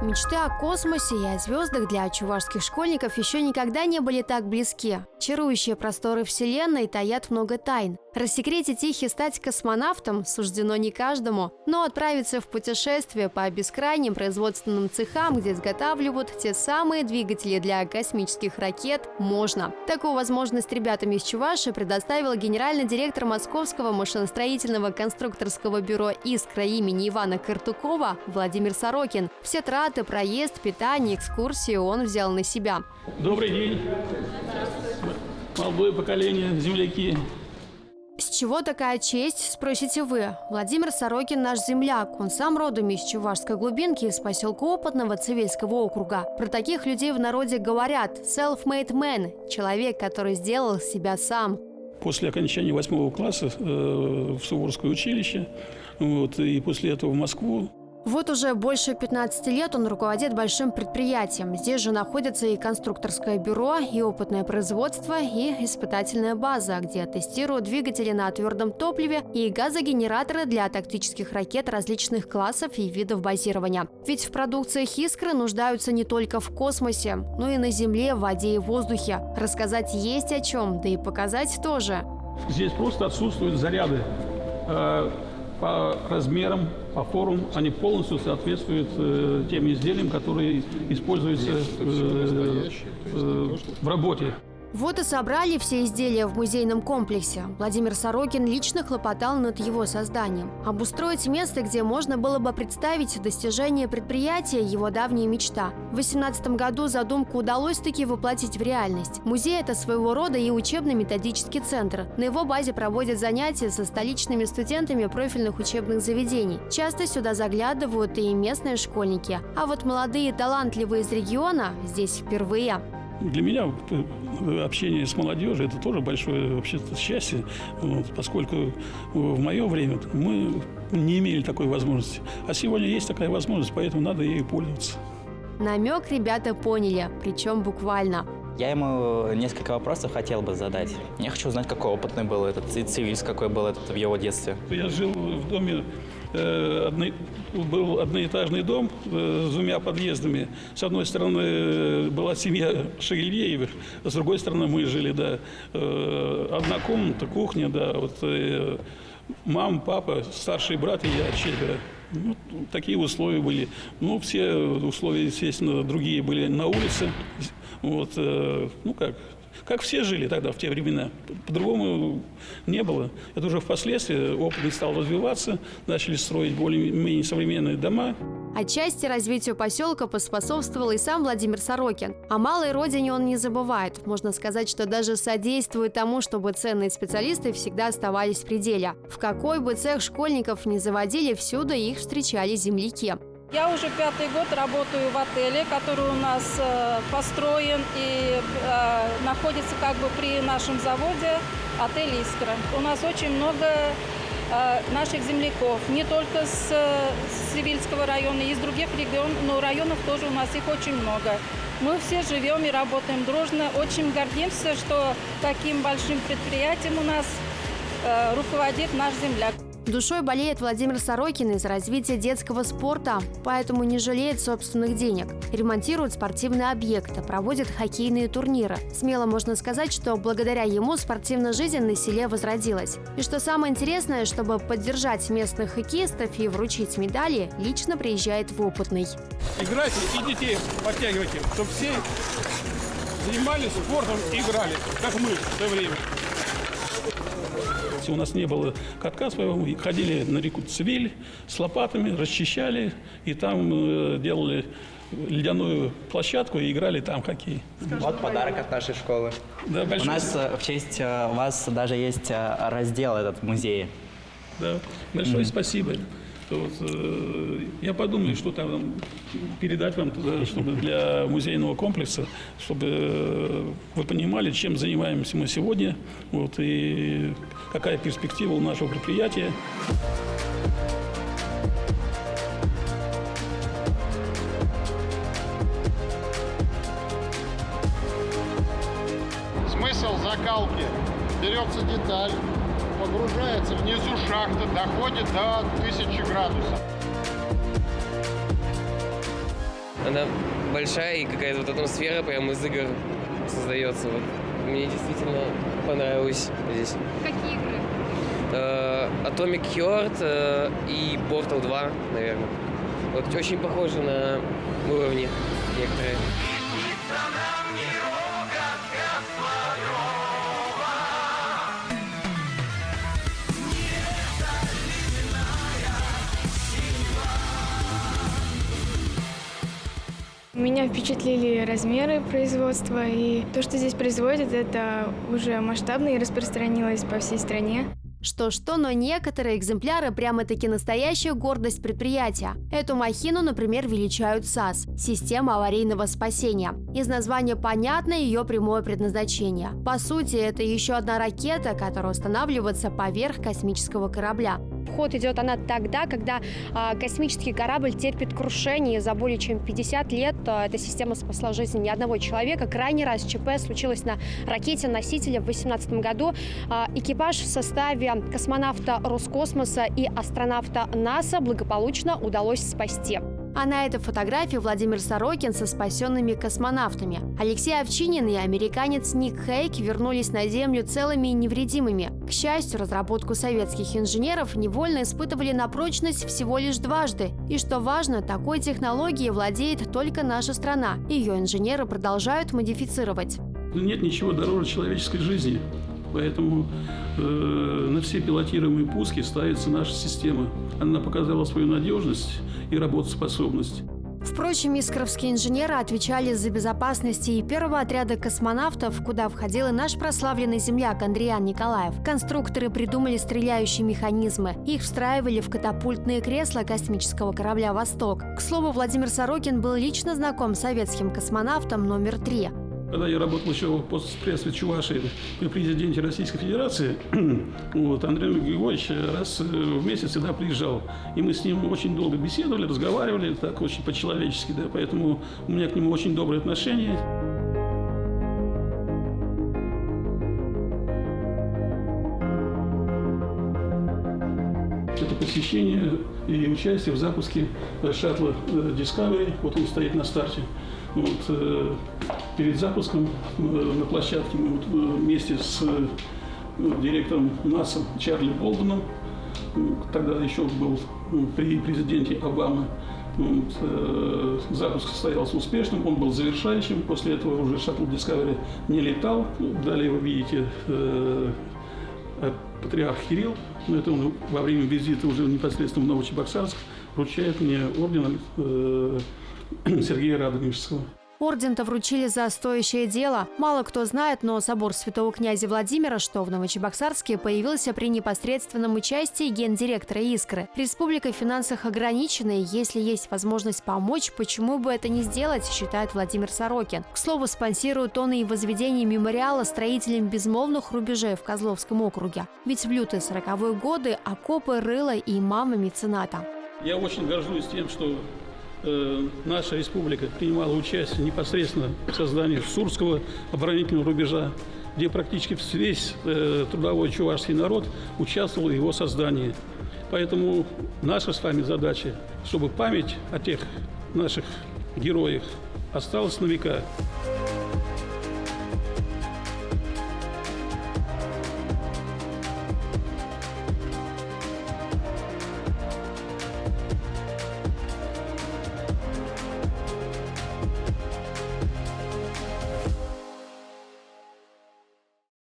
Мечты о космосе и о звездах для чувашских школьников еще никогда не были так близки. Чарующие просторы Вселенной таят много тайн. Рассекретить их и стать космонавтом суждено не каждому, но отправиться в путешествие по бескрайним производственным цехам, где изготавливают те самые двигатели для космических ракет, можно. Такую возможность ребятам из Чувашии предоставила генеральный директор Московского машиностроительного конструкторского бюро «Искра» имени Ивана Картукова Владимир Сорокин. Все траты, проезд, питание, экскурсии он взял на себя. Добрый день, молодое поколение, земляки. С чего такая честь, спросите вы? Владимир Сорокин наш земляк. Он сам родом из чувашской глубинки, из поселка Опытного Цивильского округа. Про таких людей в народе говорят «self-made man» – человек, который сделал себя сам. После окончания 8 класса в Суворовское училище, и после этого в Москву. Вот уже больше 15 лет он руководит большим предприятием. Здесь же находится и конструкторское бюро, и опытное производство, и испытательная база, где тестируют двигатели на твердом топливе и газогенераторы для тактических ракет различных классов и видов базирования. Ведь в продукциях «Искры» нуждаются не только в космосе, но и на земле, в воде и воздухе. Рассказать есть о чем, да и показать тоже. Здесь просто отсутствуют заряды. По размерам, по формам они полностью соответствуют тем изделиям, которые используются в работе. Вот и собрали все изделия в музейном комплексе. Владимир Сорокин лично хлопотал над его созданием. Обустроить место, где можно было бы представить достижения предприятия, его давняя мечта. В 2018 году задумку удалось таки воплотить в реальность. Музей – это своего рода и учебно-методический центр. На его базе проводят занятия со столичными студентами профильных учебных заведений. Часто сюда заглядывают и местные школьники. А вот молодые талантливые из региона здесь впервые. Для меня общение с молодежью – это тоже большое вообще-то счастье, поскольку в мое время мы не имели такой возможности. А сегодня есть такая возможность, поэтому надо ею пользоваться. Намек ребята поняли, причем буквально. Я ему несколько вопросов хотел бы задать. Я хочу узнать, какой опытный был этот Цивильск, какой был этот в его детстве. Я жил в доме, был одноэтажный дом с двумя подъездами. С одной стороны была семья Шагильеевых, а с другой стороны мы жили, одна комната, кухня, мама, папа, старший брат и я, 4. Такие условия были. Все условия, естественно, другие были на улице. Как все жили тогда, в те времена. По-другому не было. Это уже впоследствии опыт стал развиваться, начали строить более-менее современные дома. Отчасти развитию поселка поспособствовал и сам Владимир Сорокин. О малой родине он не забывает. Можно сказать, что даже содействует тому, чтобы ценные специалисты всегда оставались в пределе. В какой бы цех школьников ни заводили, всюду их встречали земляки. Я уже 5-й год работаю в отеле, который у нас построен и находится при нашем заводе, отель «Искра». У нас очень много наших земляков, не только с Цивильского района, из других регионов, но районов тоже у нас их очень много. Мы все живем и работаем дружно, очень гордимся, что таким большим предприятием у нас руководит наш земляк. Душой болеет Владимир Сорокин из-за развития детского спорта, поэтому не жалеет собственных денег. Ремонтирует спортивные объекты, проводит хоккейные турниры. Смело можно сказать, что благодаря ему спортивная жизнь на селе возродилась. И что самое интересное, чтобы поддержать местных хоккеистов и вручить медали, лично приезжает в Опытный. Играйте и детей подтягивайте, чтобы все занимались спортом и играли, как мы в свое время. У нас не было катка своего, ходили на реку Цвиль с лопатами, расчищали, и там делали ледяную площадку и играли там в хоккей. Вот подарок от нашей школы. Да, у нас в честь вас даже есть раздел этот в музее. Да, большое спасибо. Я подумаю, что там передать вам туда, чтобы для музейного комплекса, чтобы вы понимали, чем занимаемся мы сегодня, и какая перспектива у нашего предприятия. берется деталь, погружается внизу шахта, доходит до 1000 градусов. Она большая, и какая-то вот атмосфера прямо из игр создается. Вот. Мне действительно понравилось здесь. Какие игры? Atomic Heart и Portal 2, наверное. Вот очень похожи на уровни некоторые. Меня впечатлили размеры производства, и то, что здесь производят, это уже масштабно и распространилось по всей стране. Что-что, но некоторые экземпляры прямо-таки настоящая гордость предприятия. Эту махину, например, величают САС – система аварийного спасения. Из названия понятно ее прямое предназначение. По сути, это еще одна ракета, которая устанавливается поверх космического корабля. В ход идет она тогда, когда космический корабль терпит крушение. За более чем 50 лет эта система спасла жизнь ни одного человека. Крайний раз ЧП случилось на ракете-носителе в 2018 году. Экипаж в составе космонавта Роскосмоса и астронавта НАСА благополучно удалось спасти. А на этой фотографии Владимир Сорокин со спасенными космонавтами. Алексей Овчинин и американец Ник Хейк вернулись на Землю целыми и невредимыми. К счастью, разработку советских инженеров невольно испытывали на прочность всего лишь дважды. И что важно, такой технологией владеет только наша страна. Ее инженеры продолжают модифицировать. Нет ничего дороже человеческой жизни. Поэтому на все пилотируемые пуски ставится наша система. Она показала свою надежность и работоспособность. Впрочем, искровские инженеры отвечали за безопасность и первого отряда космонавтов, куда входил и наш прославленный земляк Андриан Николаев. Конструкторы придумали стреляющие механизмы. Их встраивали в катапультные кресла космического корабля «Восток». К слову, Владимир Сорокин был лично знаком с советским космонавтом номер 3. Когда я работал еще в постпредстве Чувашии при президенте Российской Федерации, Андрей Григорьевич раз в месяц всегда приезжал. И мы с ним очень долго беседовали, разговаривали, так очень по-человечески, да, поэтому у меня к нему очень добрые отношения. Это посещение и участие в запуске шаттла Discovery. Вот он стоит на старте. Перед запуском на площадке мы вместе с директором НАСА Чарли Болденом, тогда еще был при президенте Обамы, запуск состоялся успешным, он был завершающим. После этого уже шаттл Discovery не летал. Далее вы видите патриарх Кирилл, но это он во время визита уже непосредственно в Новочебоксарск вручает мне орден Сергея Радонежского. Орден-то вручили за стоящее дело. Мало кто знает, но собор святого князя Владимира, что в Новочебоксарске, появился при непосредственном участии гендиректора «Искры». Республика в финансах ограничена, и если есть возможность помочь, почему бы это не сделать, считает Владимир Сорокин. К слову, спонсирует он и возведение мемориала строителям безмолвных рубежей в Козловском округе. Ведь в лютые 40-е годы окопы рыла и мама мецената. Я очень горжусь тем, что наша республика принимала участие непосредственно в создании Сурского оборонительного рубежа, где практически весь трудовой чувашский народ участвовал в его создании. Поэтому наша с вами задача, чтобы память о тех наших героях осталась на века.